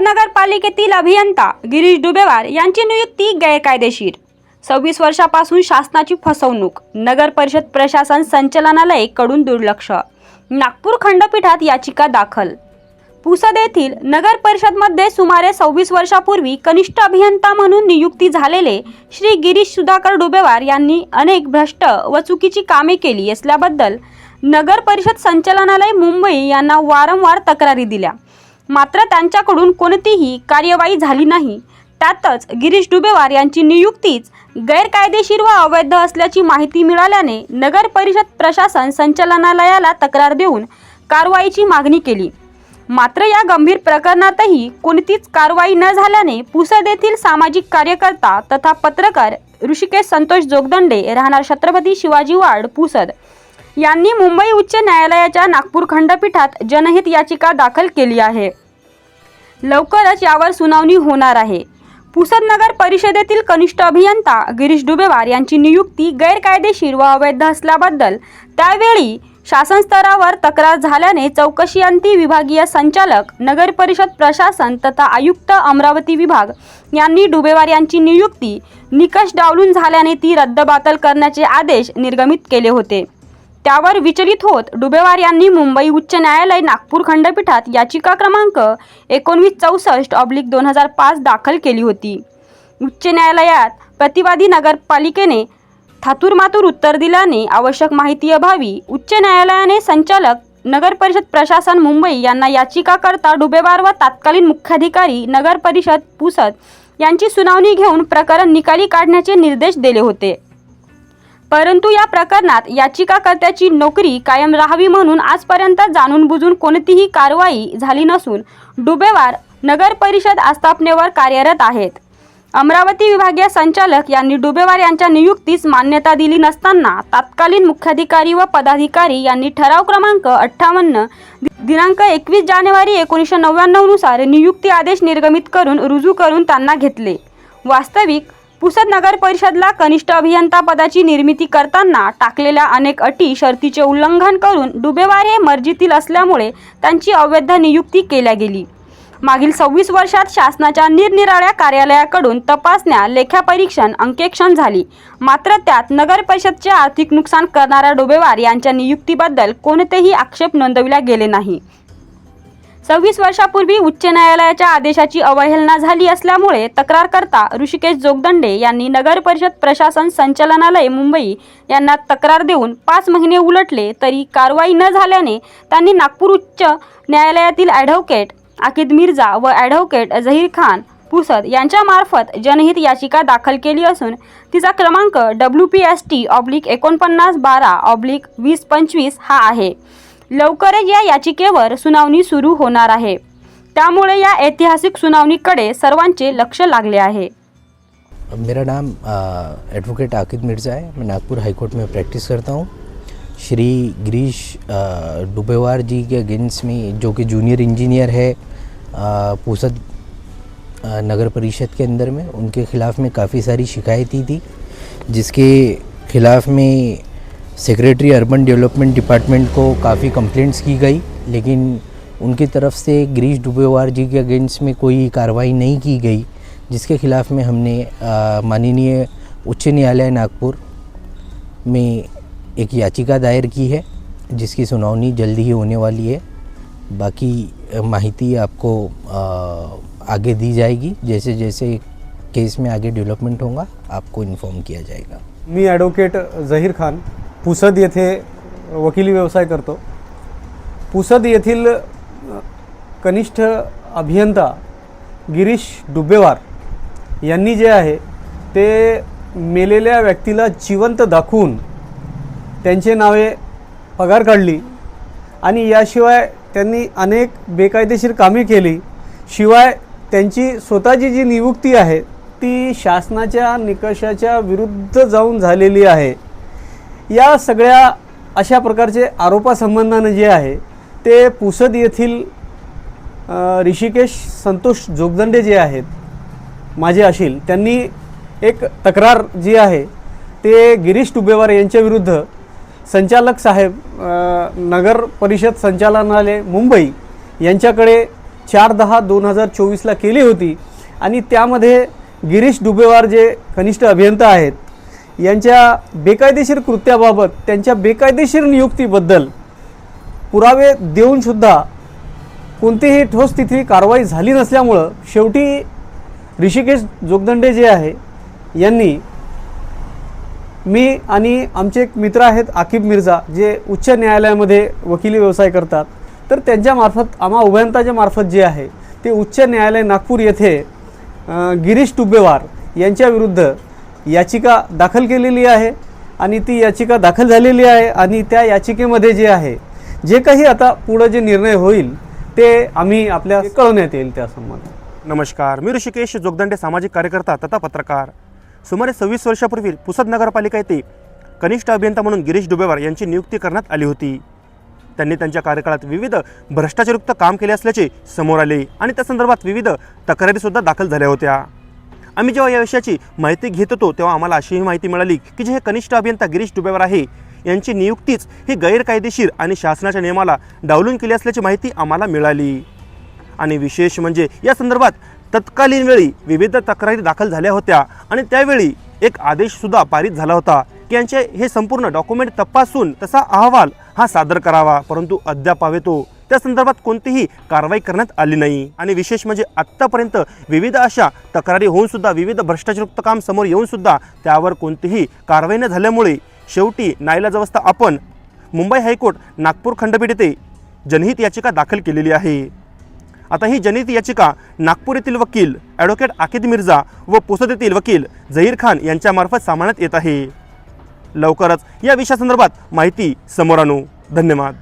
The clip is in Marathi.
नगरपालिकेतील अभियंता गिरीश डुबेवार यांची नियुक्ती गैरकायदेशीर। 26 वर्षापासून शासनाची फसवणूक, नगर परिषद प्रशासन संचालनालय कडून दुर्लक्ष। नागपूर खंडपीठात याचिका दाखल। पुसद येथील नगर परिषदमध्ये सुमारे 26 वर्षापूर्वी कनिष्ठ अभियंता म्हणून नियुक्ती झालेले श्री गिरीश सुधाकर डुबेवार यांनी अनेक भ्रष्ट व चुकीची कामे केली असल्याबद्दल नगर परिषद संचालनालय मुंबई यांना वारंवार तक्रारी दिल्या, मात्र त्यांच्याकडून कोणतीही कार्यवाही झाली नाही। त्यातच गिरीश डुबेवार यांची नियुक्तीच गैरकायदेशीर व अवैध असल्याची माहिती मिळाल्याने नगर परिषद प्रशासन संचालनालयाला तक्रार देऊन कारवाईची मागणी केली। मात्र या गंभीर प्रकरणातही कोणतीच कारवाई न झाल्याने पुसद येथील सामाजिक कार्यकर्ता तथा पत्रकार ऋषिकेश संतोष जोगदंडे राहणार छत्रपती शिवाजी वार्ड पुसद यांनी मुंबई उच्च न्यायालयाच्या नागपूर खंडपीठात जनहित याचिका दाखल केली आहे। लवकरच यावर सुनावणी होणार आहे। पुसद नगर परिषदेतील कनिष्ठ अभियंता गिरीश डुबेवार यांची नियुक्ती गैरकायदेशीर व अवैध असल्याबद्दल त्यावेळी शासन स्तरावर तक्रार झाल्याने चौकशी अंती विभागीय संचालक नगर परिषद प्रशासन तथा आयुक्त अमरावती विभाग यांनी डुबेवार यांची नियुक्ती निकष डावलून झाल्याने ती रद्दबातल करण्याचे आदेश निर्गमित केले होते। त्यावर विचलित होत डुबेवार यांनी मुंबई उच्च न्यायालय नागपूर खंडपीठात याचिका क्रमांक 1964/2005 दाखल केली होती। उच्च न्यायालयात प्रतिवादी नगरपालिकेने थातुरमातुर उत्तर दिल्याने आवश्यक माहिती अभावी उच्च न्यायालयाने संचालक नगर परिषद प्रशासन मुंबई यांना याचिकाकर्ता डुबेवार व तत्कालीन मुख्याधिकारी नगर परिषद पुसद यांची सुनावणी घेऊन प्रकरण निकाली काढण्याचे निर्देश दिले होते। परंतु या प्रकरणात याचिकाकर्त्याची नोकरी कायम राहावी म्हणून आजपर्यंत जाणून बुजून कोणतीही कारवाई झाली नसून डुबेवार नगर परिषद आस्थापनेवर कार्यरत आहेत। अमरावती विभागीय संचालक यांनी डुबेवार यांच्या नियुक्तीस मान्यता दिली नसताना तत्कालीन मुख्याधिकारी व पदाधिकारी यांनी ठराव क्रमांक 58 दिनांक 21 जानेवारी 1999 नुसार नियुक्ती आदेश निर्गमित करून रुजू करून त्यांना घेतले। वास्तविक पुसद नगर परिषदला कनिष्ठ अभियंता पदाची निर्मिती करताना टाकलेल्या अनेक अटी शर्तीचे उल्लंघन करून डुबेवार हे मर्जीतील असल्यामुळे त्यांची अवैध नियुक्ती केल्या गेली। मागील 26 वर्षात शासनाच्या निरनिराळ्या कार्यालयाकडून तपासण्या, लेखापरीक्षण, अंकेक्षण झाली, मात्र त्यात नगर परिषदचे आर्थिक नुकसान करणाऱ्या डुबेवार यांच्या नियुक्तीबद्दल कोणतेही आक्षेप नोंदविला गेले नाही। 26 वर्षापूर्वी उच्च न्यायालयाच्या आदेशाची अवहेलना झाली असल्यामुळे तक्रारकर्ता ऋषिकेश जोगदंडे यांनी नगर परिषद प्रशासन संचालनालय मुंबई यांना तक्रार देऊन 5 महिने उलटले तरी कारवाई न झाल्याने त्यांनी नागपूर उच्च न्यायालयातील ॲडव्होकेट आकिद मिर्झा व ॲडव्होकेट झहीर खान पुसद यांच्यामार्फत जनहित याचिका दाखल केली असून तिचा क्रमांक WPST/4912/2025 हा आहे। लवकरच या याचिकेवर सुनावणी सुरू होणार आहे, त्यामुळे या ऐतिहासिक सुनावणीकडे सर्वांचे लक्ष लागले आहे। मेरा नाम एडवोकेट आकिद मिर्ज़ा है। मैं नागपुर हाई कोर्ट में प्रैक्टिस करता हूँ। श्री गिरीश डुबेवार जी के अगेंस्ट में, जो कि जूनियर इंजीनियर है पुसद नगर परिषद के अंदर में, उनके ख़िलाफ़ में काफ़ी सारी शिकायतें थी, जिसके ख़िलाफ़ में सेक्रेटरी अर्बन डेवलपमेंट डिपार्टमेंट को काफ़ी कंप्लेंट्स की गई, लेकिन उनकी तरफ से गिरीश डुबेवार जी के अगेंस्ट में कोई कार्रवाई नहीं की गई, जिसके ख़िलाफ़ में हमने माननीय उच्च न्यायालय नागपुर में एक याचिका दायर की है, जिसकी सुनावनी जल्दी ही होने वाली है। बाकी माहिती आपको आगे दी जाएगी, जैसे जैसे केस में आगे डेवलपमेंट होगा आपको इन्फॉर्म किया जाएगा। मी ॲडव्होकेट झहीर खान पुसद येथे वकिली व्यवसाय करतो। पुसद येथील कनिष्ठ अभियंता गिरीश डुबेवार यांनी जे आहे ते मेलेल्या व्यक्तीला जिवंत दाखवून त्यांचे नावे पगार काढली आणि याशिवाय त्यांनी अनेक बेकायदेशीर कामे केली। शिवाय त्यांची स्वतःची जी नियुक्ती आहे ती शासनाच्या निकषाच्या विरुद्ध जाऊन झालेली आहे। या सगळ्या अशा प्रकारचे आरोपासंबंधाने जे आहे ते पुसद येथील ऋषिकेश संतोष जोगदंडे जे आहेत माझे अशील, त्यांनी एक तक्रार जी आहे ते गिरीश डुबेवार यांच्या विरुद्ध संचालक साहेब नगर परिषद संचालनालय मुंबई यांच्याकडे 4/10/2024ला केली होती आणि त्यामध्ये गिरीश डुबेवार जे कनिष्ठ अभियंता आहेत यांच्या बेकायदेशीर कृत्याबाबत, त्यांच्या बेकायदेशीर नियुक्तीबद्दल पुरावे देऊनसुद्धा कोणतीही ठोस तिथली कारवाई झाली नसल्यामुळं शेवटी ऋषिकेश जोगदंडे जे आहे यांनी, मी आणि आमचे एक मित्र आहेत आकिब मिर्झा जे उच्च न्यायालयामध्ये वकिली व्यवसाय करतात, तर त्यांच्यामार्फत आम्हा उभयंताच्या मार्फत जे आहे ते उच्च न्यायालय नागपूर येथे गिरीश डुबेवार यांच्याविरुद्ध याचिका दाखल केलेली आहे आणि ती याचिका दाखल झालेली आहे आणि त्या याचिकेमध्ये जे आहे जे काही आता पुढं जे निर्णय होईल ते आम्ही आपल्या कळवण्यात येईल त्या संबंधात. नमस्कार, मी ऋषिकेश जोगदंडे, सामाजिक कार्यकर्ता तथा पत्रकार. सुमारे 26 वर्षापूर्वी पुसद नगरपालिका येथे कनिष्ठ अभियंता म्हणून गिरीश डुबेवार यांची नियुक्ती करण्यात आली होती. त्यांनी त्यांच्या कार्यकाळात विविध भ्रष्टाचारयुक्त काम केले असल्याचे समोर आले आणि त्या संदर्भात विविध तक्रारीसुद्धा दाखल झाल्या होत्या. आम्ही जेव्हा या विषयाची माहिती घेत होतो तेव्हा आम्हाला अशीही माहिती मिळाली की जे हे कनिष्ठ अभियंता गिरीश डुबेवार आहे यांची नियुक्तीच ही गैरकायदेशीर आणि शासनाच्या नियमाला डावलून केली असल्याची माहिती आम्हाला मिळाली. आणि विशेष म्हणजे या संदर्भात तत्कालीन वेळी विविध तक्रारी दाखल झाल्या होत्या आणि त्यावेळी एक आदेशसुद्धा पारित झाला होता की यांचे हे संपूर्ण डॉक्युमेंट तपासून तसा अहवाल हा सादर करावा, परंतु अद्याप त्या संदर्भात कोणतीही कारवाई करण्यात आली नाही. आणि विशेष म्हणजे आत्तापर्यंत विविध अशा तक्रारी होऊन सुद्धा, विविध भ्रष्टाचारयुक्त काम समोर येऊन सुद्धा त्यावर कोणतीही कारवाई न झाल्यामुळे शेवटी नाईलाजावस्था आपण मुंबई हायकोर्ट नागपूर खंडपीठ येथे जनहित याचिका दाखल केलेली आहे. आता ही जनहित याचिका नागपूर येथील वकील ॲडव्होकेट आकिब मिर्झा व पुसद येथील वकील झहीर खान यांच्यामार्फत सामान्यात येत आहे. लवकरच या विषयासंदर्भात माहिती समोर आणू. धन्यवाद.